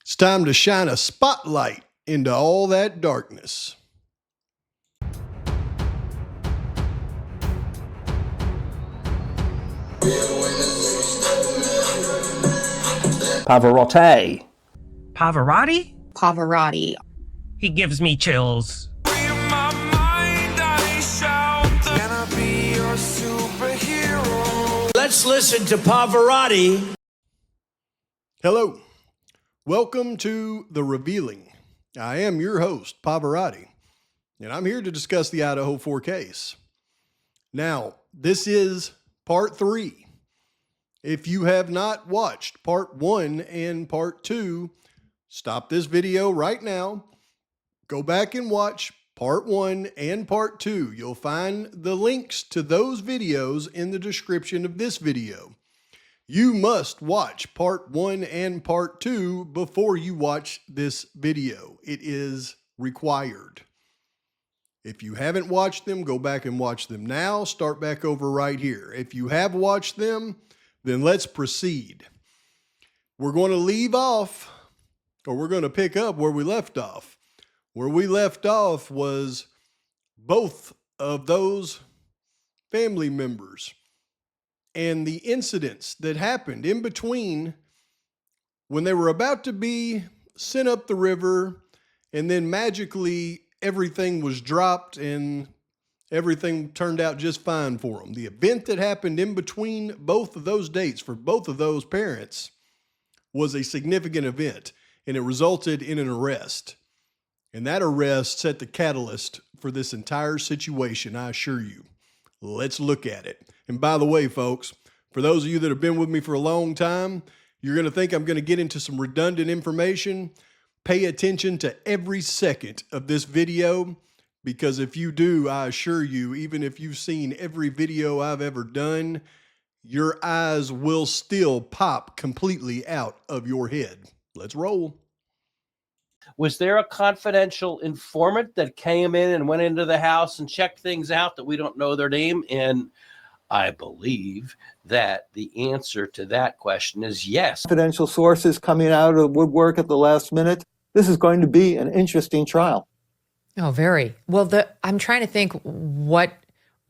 It's time to shine a spotlight into all that darkness. Pavarotti. Pavarotti? Pavarotti. He gives me chills. Let's listen to Pavarotti. Hello. Welcome to The Revealing. I am your host, Pavarotti, and I'm here to discuss the IDAHO4 case. Now, this is part 3. If you have not watched part 1 and part 2, stop this video right now. Go back and watch part 1 and part 2. You'll find the links to those videos in the description of this video. You must watch part 1 and part 2 before you watch this video. It is required. If you haven't watched them, go back and watch them now. Start back over right here. If you have watched them, then let's proceed. We're going to leave off, or we're going to pick up where we left off. Where we left off was both of those family members and the incidents that happened in between when they were about to be sent up the river, and then magically everything was dropped and everything turned out just fine for them. The event that happened in between both of those dates for both of those parents was a significant event, and it resulted in an arrest. And that arrest set the catalyst for this entire situation, I assure you. Let's look at it. And by the way, folks, for those of you that have been with me for a long time, you're going to think I'm going to get into some redundant information. Pay attention to every second of this video, because if you do, I assure you, even if you've seen every video I've ever done, your eyes will still pop completely out of your head. Let's roll. Was there a confidential informant that came in and went into the house and checked things out that we don't know their name? And I believe that the answer to that question is yes. Confidential sources coming out of the woodwork at the last minute. This is going to be an interesting trial. Oh, very. Well, I'm trying to think what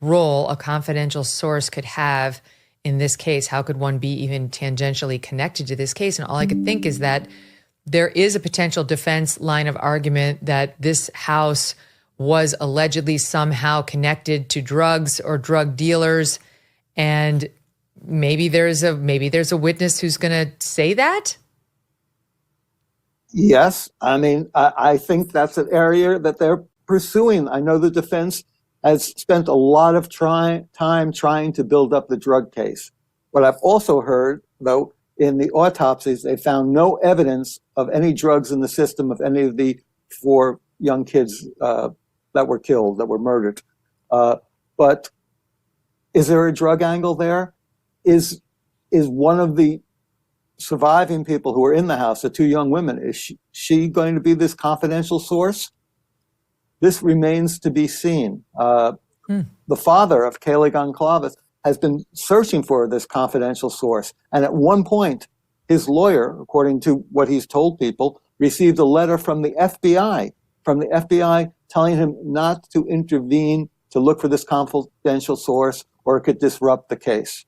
role a confidential source could have in this case. How could one be even tangentially connected to this case? And all I could think is that there is a potential defense line of argument that this house was allegedly somehow connected to drugs or drug dealers. And maybe there's a witness who's going to say that. Yes. I mean, I think that's an area that they're pursuing. I know the defense has spent a lot of time trying to build up the drug case. What I've also heard, though, in the autopsies, they found no evidence of any drugs in the system of any of the 4 young kids that were killed, that were murdered. But is there a drug angle there? Is one of the surviving people who were in the house, the 2 young women, is she going to be this confidential source? This remains to be seen. The father of Kayla Goncalves has been searching for this confidential source. And at one point, his lawyer, according to what he's told people, received a letter from the FBI telling him not to intervene, to look for this confidential source, or it could disrupt the case.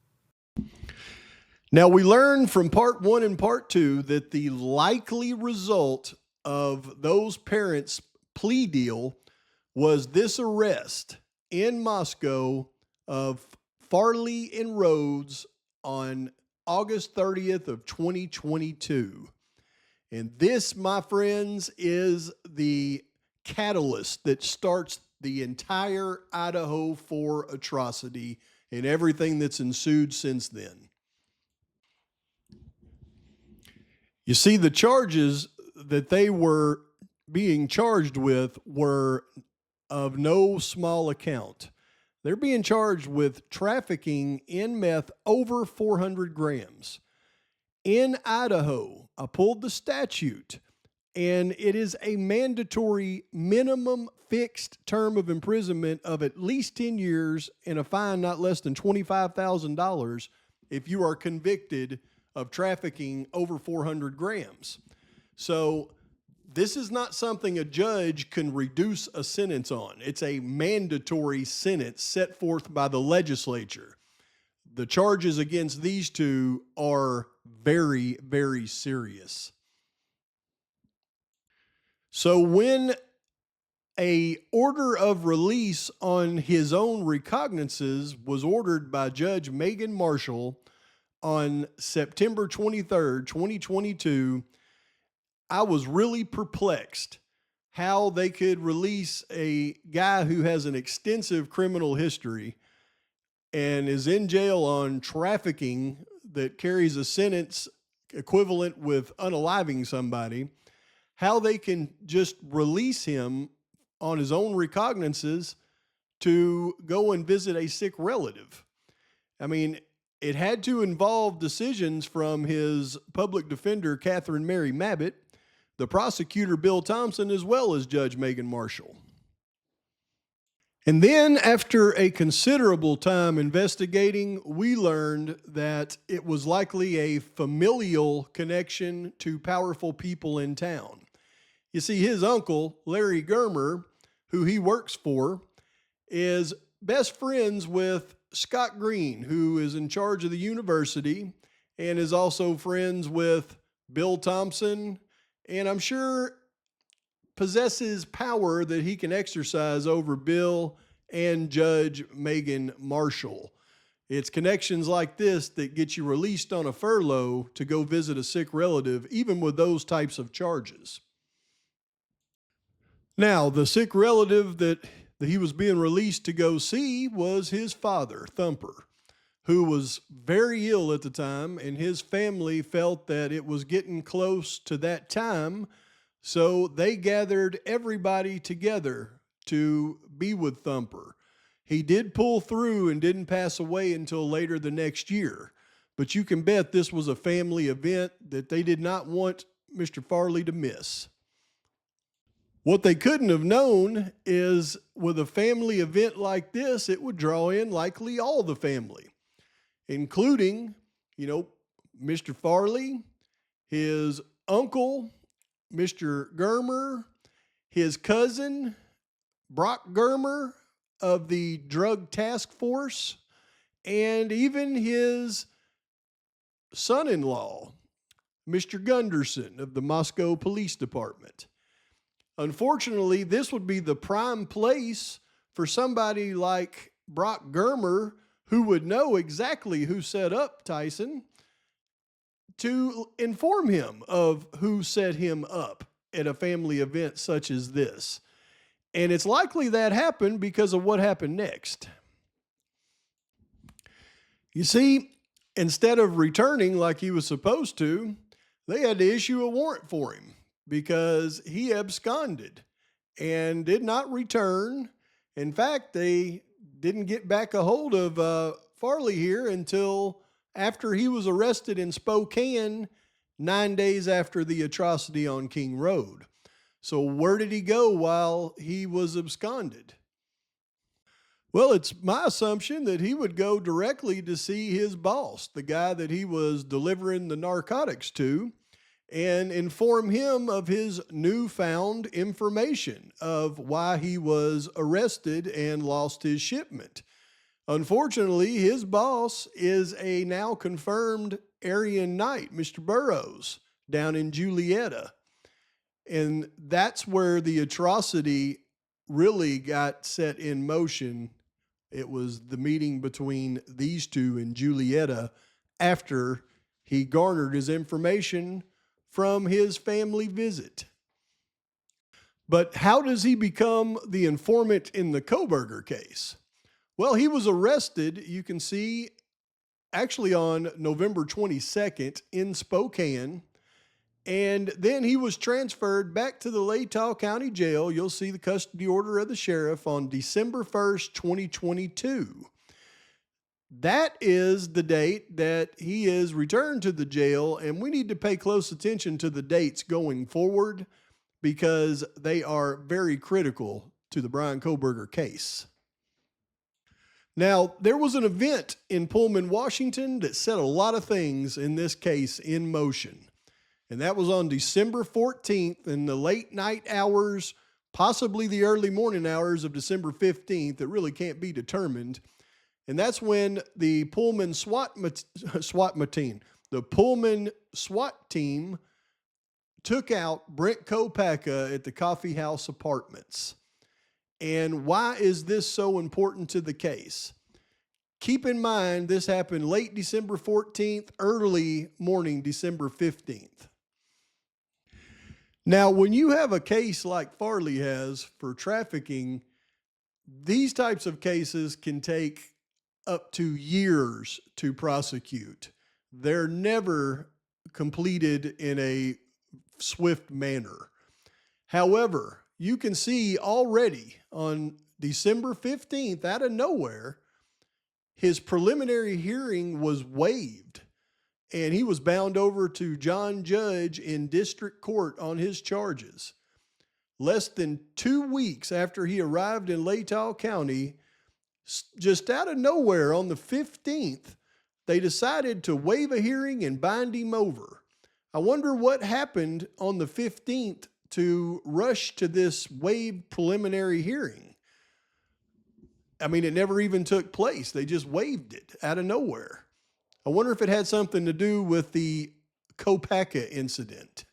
Now, we learned from part 1 and part 2 that the likely result of those parents' plea deal was this arrest in Moscow of Farley and Rhodes on August 30th of 2022. And this, my friends, is the catalyst that starts the entire IDAHO4 atrocity and everything that's ensued since then. You see, the charges that they were being charged with were of no small account. They're being charged with trafficking in meth over 400 grams. In Idaho, I pulled the statute, and it is a mandatory minimum fixed term of imprisonment of at least 10 years and a fine not less than $25,000 if you are convicted of trafficking over 400 grams. So this is not something a judge can reduce a sentence on. It's a mandatory sentence set forth by the legislature. The charges against these two are very, very serious. So when a order of release on his own recognizances was ordered by Judge Megan Marshall on September 23rd, 2022, I was really perplexed how they could release a guy who has an extensive criminal history and is in jail on trafficking that carries a sentence equivalent with unaliving somebody, how they can just release him on his own recognizances to go and visit a sick relative. I mean, it had to involve decisions from his public defender, Catherine Mary Mabbitt, the prosecutor, Bill Thompson, as well as Judge Megan Marshall. And then, after a considerable time investigating, we learned that it was likely a familial connection to powerful people in town. You see, his uncle, Larry Germer, who he works for, is best friends with Scott Green, who is in charge of the university and is also friends with Bill Thompson, and I'm sure possesses power that he can exercise over Bill and Judge Megan Marshall. It's connections like this that get you released on a furlough to go visit a sick relative, even with those types of charges. Now, the sick relative that he was being released to go see was his father, Thumper, who was very ill at the time, and his family felt that it was getting close to that time. So they gathered everybody together to be with Thumper. He did pull through and didn't pass away until later the next year. But you can bet this was a family event that they did not want Mr. Farley to miss. What they couldn't have known is with a family event like this, it would draw in likely all the family, including, Mr. Farley, his uncle, Mr. Germer, his cousin, Brock Germer of the Drug Task Force, and even his son-in-law, Mr. Gunderson of the Moscow Police Department. Unfortunately, this would be the prime place for somebody like Brock Germer, who would know exactly who set up Tyson, to inform him of who set him up at a family event such as this. And it's likely that happened because of what happened next. You see, instead of returning like he was supposed to, they had to issue a warrant for him because he absconded and did not return. In fact, they didn't get back a hold of Farley here until after he was arrested in Spokane 9 days after the atrocity on King Road. So where did he go while he was absconded? Well, it's my assumption that he would go directly to see his boss, the guy that he was delivering the narcotics to, and inform him of his newfound information of why he was arrested and lost his shipment. Unfortunately, his boss is a now confirmed Aryan Knight, Mr. Burroughs, down in Julietta. And that's where the atrocity really got set in motion. It was the meeting between these two in Julietta after he garnered his information from his family visit. But how does he become the informant in the Kohberger case? Well, he was arrested, you can see, actually on November 22nd in Spokane. And then he was transferred back to the Latah County Jail. You'll see the custody order of the sheriff on December 1st, 2022. That is the date that he is returned to the jail, and we need to pay close attention to the dates going forward because they are very critical to the Bryan Kohberger case. Now, there was an event in Pullman, Washington that set a lot of things in this case in motion. And that was on December 14th in the late night hours, possibly the early morning hours of December 15th. It really can't be determined. And that's when the Pullman Pullman SWAT team took out Brent Kohberger at the Coffee House Apartments. And why is this so important to the case? Keep in mind, this happened late December 14th, early morning December 15th. Now, when you have a case like Farley has for trafficking, these types of cases can take up to years to prosecute. They're never completed in a swift manner. However, you can see already on December 15th, out of nowhere, his preliminary hearing was waived, and he was bound over to John Judge in district court on his charges. Less than 2 weeks after he arrived in Latah County, just out of nowhere on the 15th, they decided to waive a hearing and bind him over. I wonder what happened on the 15th to rush to this waived preliminary hearing. I mean, it never even took place. They just waived it out of nowhere. I wonder if it had something to do with the Kohberger incident.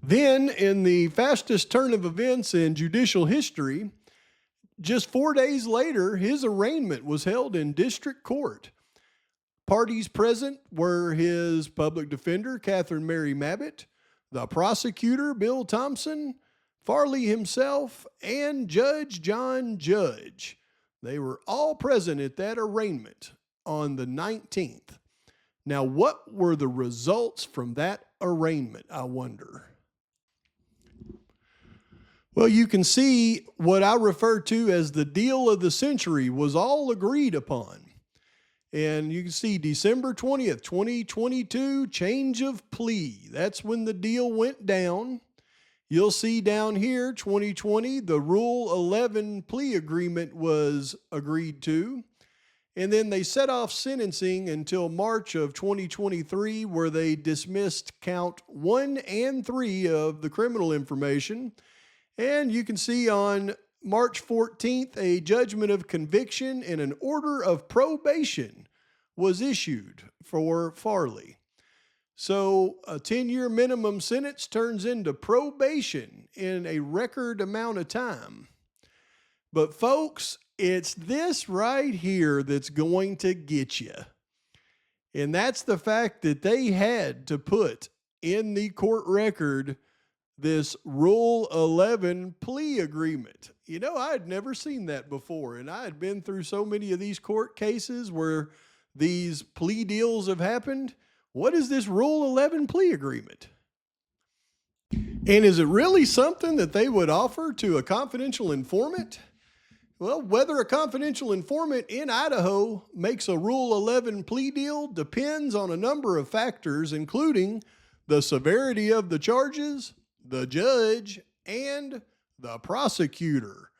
Then, in the fastest turn of events in judicial history, just 4 days later, his arraignment was held in district court. Parties present were his public defender, Catherine Mary Mabbitt, the prosecutor, Bill Thompson, Farley himself, and Judge John Judge. They were all present at that arraignment on the 19th. Now, what were the results from that arraignment, I wonder? Well, you can see what I refer to as the deal of the century was all agreed upon. And you can see December 20th, 2022, change of plea. That's when the deal went down. You'll see down here, 2020, the Rule 11 plea agreement was agreed to. And then they set off sentencing until March of 2023, where they dismissed count 1 and 3 of the criminal information. And you can see on March 14th, a judgment of conviction and an order of probation was issued for Farley. So a 10-year minimum sentence turns into probation in a record amount of time. But folks, it's this right here that's going to get you. And that's the fact that they had to put in the court record this Rule 11 plea agreement. You know, I had never seen that before, and I had been through so many of these court cases where these plea deals have happened. What is this Rule 11 plea agreement? And is it really something that they would offer to a confidential informant? Well, whether a confidential informant in Idaho makes a Rule 11 plea deal depends on a number of factors, including the severity of the charges, the judge, and the prosecutor.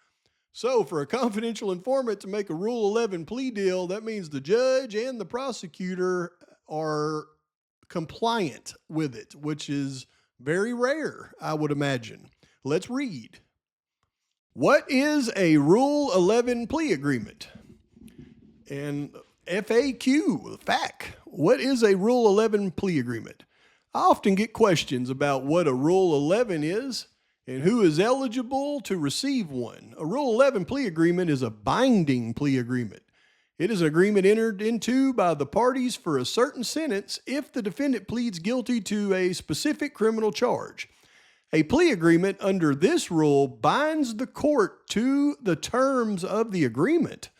So for a confidential informant to make a Rule 11 plea deal, that means the judge and the prosecutor are compliant with it, which is very rare, I would imagine. Let's read. What is a Rule 11 plea agreement? And FAQ, FAQ, what is a Rule 11 plea agreement? I often get questions about what a Rule 11 is and who is eligible to receive one. A Rule 11 plea agreement is a binding plea agreement. It is an agreement entered into by the parties for a certain sentence if the defendant pleads guilty to a specific criminal charge. A plea agreement under this rule binds the court to the terms of the agreement.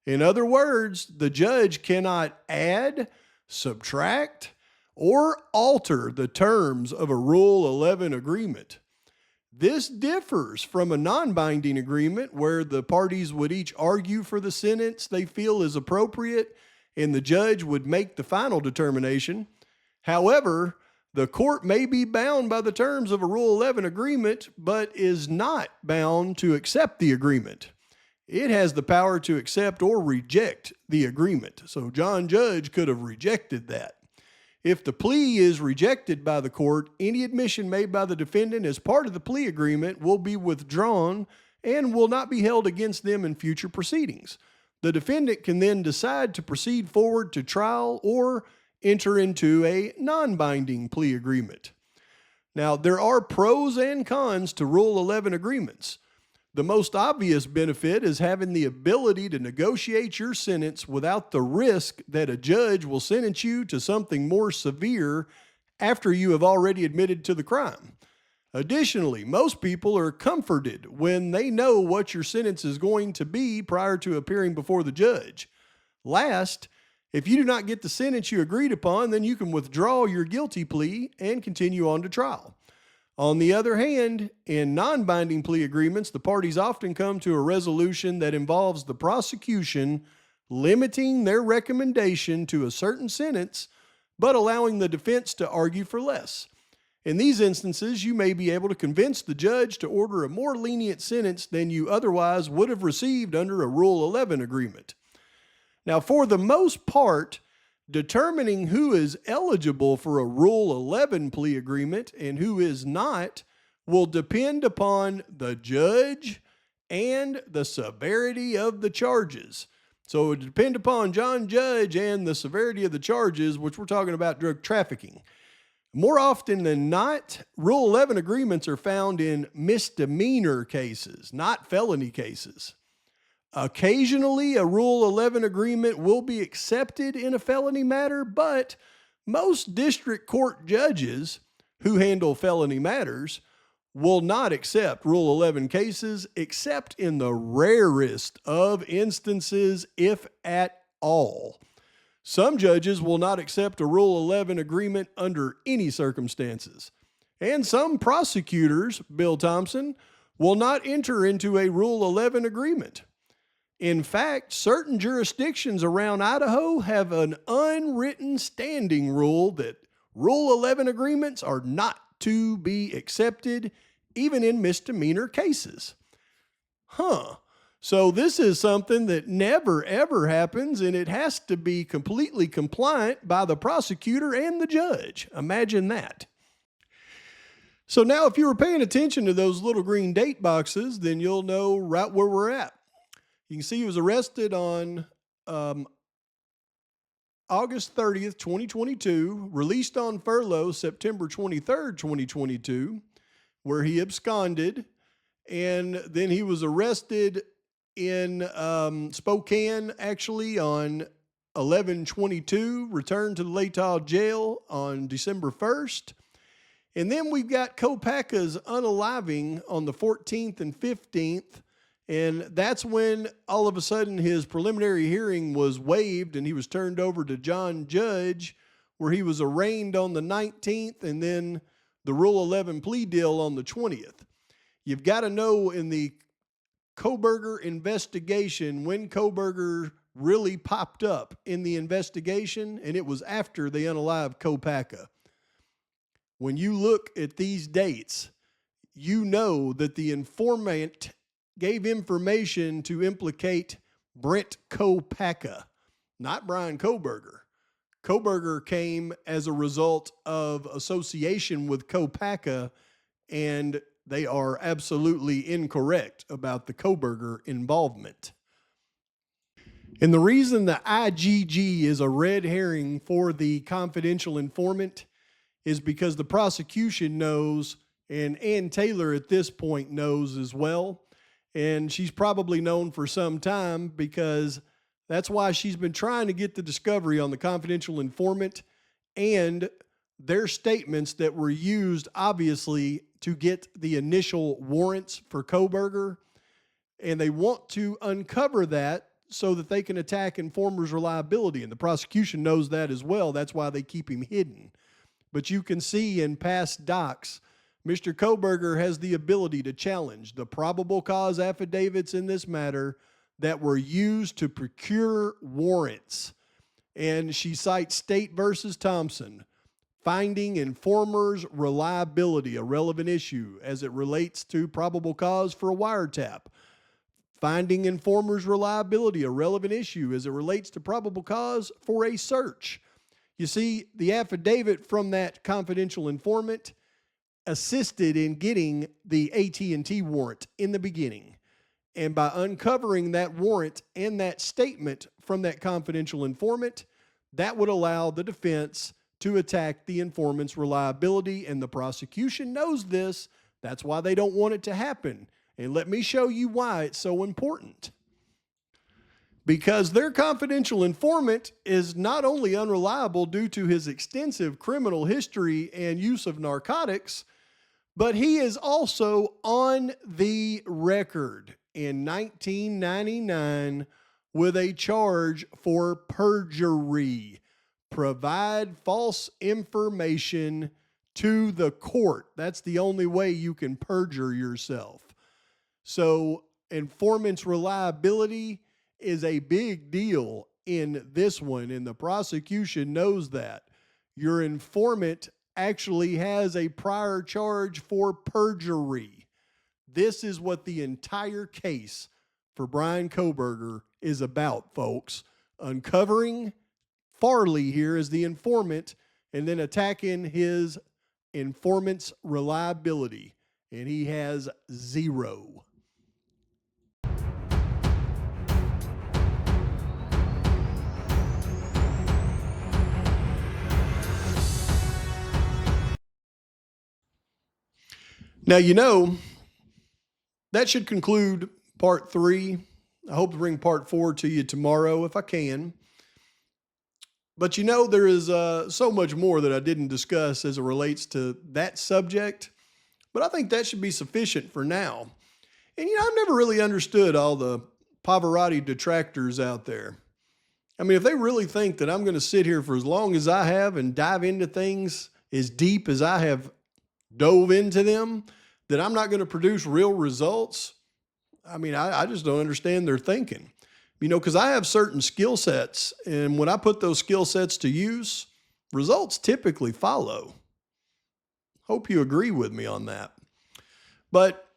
In other words, the judge cannot add, subtract, or alter the terms of a Rule 11 agreement. This differs from a non-binding agreement where the parties would each argue for the sentence they feel is appropriate and the judge would make the final determination. However, the court may be bound by the terms of a Rule 11 agreement, but is not bound to accept the agreement. It has the power to accept or reject the agreement. So John Judge could have rejected that. If the plea is rejected by the court, any admission made by the defendant as part of the plea agreement will be withdrawn and will not be held against them in future proceedings. The defendant can then decide to proceed forward to trial or enter into a non-binding plea agreement. Now, there are pros and cons to Rule 11 agreements. The most obvious benefit is having the ability to negotiate your sentence without the risk that a judge will sentence you to something more severe after you have already admitted to the crime. Additionally, most people are comforted when they know what your sentence is going to be prior to appearing before the judge. Last, if you do not get the sentence you agreed upon, then you can withdraw your guilty plea and continue on to trial. On the other hand, in non-binding plea agreements, the parties often come to a resolution that involves the prosecution limiting their recommendation to a certain sentence, but allowing the defense to argue for less. In these instances, you may be able to convince the judge to order a more lenient sentence than you otherwise would have received under a Rule 11 agreement. Now, for the most part, determining who is eligible for a Rule 11 plea agreement and who is not will depend upon the judge and the severity of the charges. So it would depend upon John Judge and the severity of the charges, which we're talking about drug trafficking. More often than not, Rule 11 agreements are found in misdemeanor cases, not felony cases. Occasionally, a Rule 11 agreement will be accepted in a felony matter, but most district court judges who handle felony matters will not accept Rule 11 cases except in the rarest of instances, if at all. Some judges will not accept a Rule 11 agreement under any circumstances. And some prosecutors, Bill Thompson, will not enter into a Rule 11 agreement. In fact, certain jurisdictions around Idaho have an unwritten standing rule that Rule 11 agreements are not to be accepted, even in misdemeanor cases. So this is something that never, ever happens, and it has to be completely compliant by the prosecutor and the judge. Imagine that. So now if you were paying attention to those little green date boxes, then you'll know right where we're at. You can see he was arrested on August 30th, 2022, released on furlough September 23rd, 2022, where he absconded, and then he was arrested in Spokane, actually, on 11/22, returned to the Latah jail on December 1st. And then we've got Kopaka's unaliving on the 14th and 15th. And that's when all of a sudden his preliminary hearing was waived and he was turned over to John Judge, where he was arraigned on the 19th and then the Rule 11 plea deal on the 20th. You've got to know in the Kohberger investigation when Kohberger really popped up in the investigation, and it was after they unalived Kopaka. When you look at these dates, you know that the informant gave information to implicate Brent Kopaka, not Bryan Kohberger. Kohberger came as a result of association with Kopaka, and they are absolutely incorrect about the Kohberger involvement. And the reason the IGG is a red herring for the confidential informant is because the prosecution knows, and Ann Taylor at this point knows as well, and she's probably known for some time because that's why she's been trying to get the discovery on the confidential informant and their statements that were used, obviously, to get the initial warrants for Kohberger. And they want to uncover that so that they can attack informers' reliability. And the prosecution knows that as well. That's why they keep him hidden. But you can see in past docs, Mr. Kohberger has the ability to challenge the probable cause affidavits in this matter that were used to procure warrants. And she cites State versus Thompson, finding informers' reliability a relevant issue as it relates to probable cause for a wiretap. Finding informers' reliability a relevant issue as it relates to probable cause for a search. You see, the affidavit from that confidential informant assisted in getting the AT&T warrant in the beginning. And by uncovering that warrant and that statement from that confidential informant, that would allow the defense to attack the informant's reliability. And the prosecution knows this. That's why they don't want it to happen. And let me show you why it's so important. Because their confidential informant is not only unreliable due to his extensive criminal history and use of narcotics, but he is also on the record in 1999 with a charge for perjury. Provide false information to the court. That's the only way you can perjure yourself. So, informant's reliability is a big deal in this one, and the prosecution knows that. Your informant actually has a prior charge for perjury. This is what the entire case for Bryan Kohberger is about, folks. Uncovering Farley here as the informant and then attacking his informant's reliability. And he has 0. Now, that should conclude part 3. I hope to bring part 4 to you tomorrow if I can. But there is so much more that I didn't discuss as it relates to that subject. But I think that should be sufficient for now. And, I've never really understood all the Pavarotti detractors out there. I mean, if they really think that I'm going to sit here for as long as I have and dive into things as deep as I have dove into them, that I'm not going to produce real results. I mean, I just don't understand their thinking, because I have certain skill sets, and when I put those skill sets to use, results typically follow. Hope you agree with me on that. But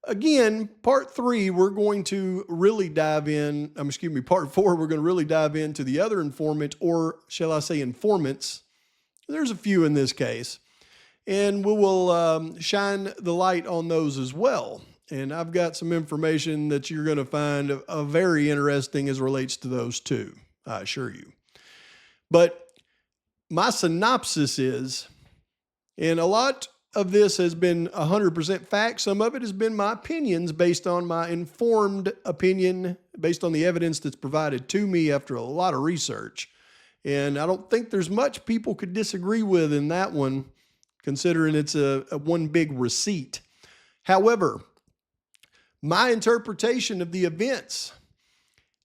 again, part 3, we're going to really dive in, part 4, we're going to really dive into the other informant, or shall I say informants. There's a few in this case. And we will shine the light on those as well. And I've got some information that you're going to find very interesting as relates to those two, I assure you. But my synopsis is, and a lot of this has been 100% fact, some of it has been my opinions based on my informed opinion, based on the evidence that's provided to me after a lot of research. And I don't think there's much people could disagree with in that one, considering it's a one big receipt. However, my interpretation of the events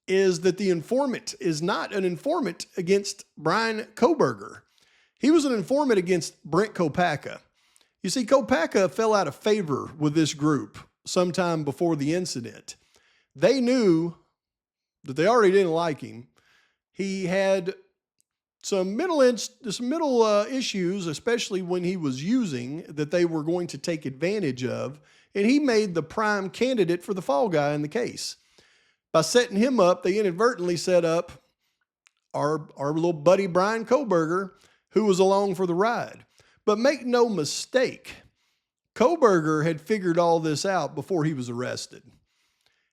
is that the informant is not an informant against Bryan Kohberger. He was an informant against Brent Kopaka. You see, Kopaka fell out of favor with this group sometime before the incident. They knew that they already didn't like him. He had some middle issues, especially when he was using, that they were going to take advantage of, and he made the prime candidate for the fall guy in the case. By setting him up, they inadvertently set up our little buddy Bryan Kohberger, who was along for the ride. But make no mistake, Kohberger had figured all this out before he was arrested.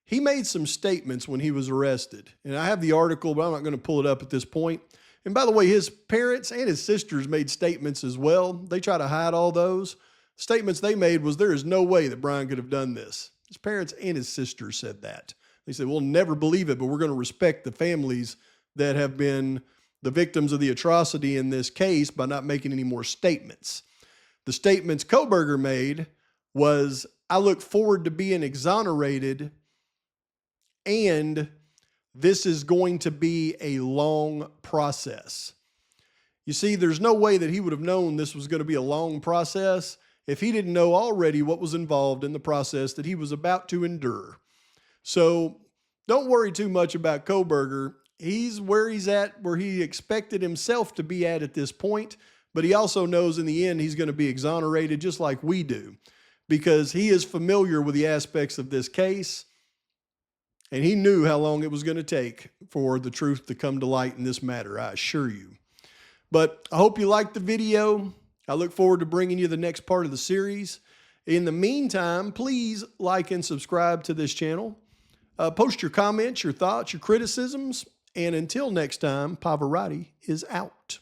He made some statements when he was arrested, and I have the article, but I'm not going to pull it up at this point. And by the way, his parents and his sisters made statements as well. They try to hide all those. Statements they made was, there is no way that Bryan could have done this. His parents and his sisters said that. They said, we'll never believe it, but we're going to respect the families that have been the victims of the atrocity in this case by not making any more statements. The statements Kohberger made was, I look forward to being exonerated, and this is going to be a long process. You see, there's no way that he would have known this was going to be a long process if he didn't know already what was involved in the process that he was about to endure. So don't worry too much about Kohberger. He's where he's at, where he expected himself to be at this point, but he also knows in the end he's going to be exonerated just like we do, because he is familiar with the aspects of this case. And he knew how long it was going to take for the truth to come to light in this matter, I assure you. But I hope you liked the video. I look forward to bringing you the next part of the series. In the meantime, please like and subscribe to this channel. Post your comments, your thoughts, your criticisms. And until next time, Pavarotti is out.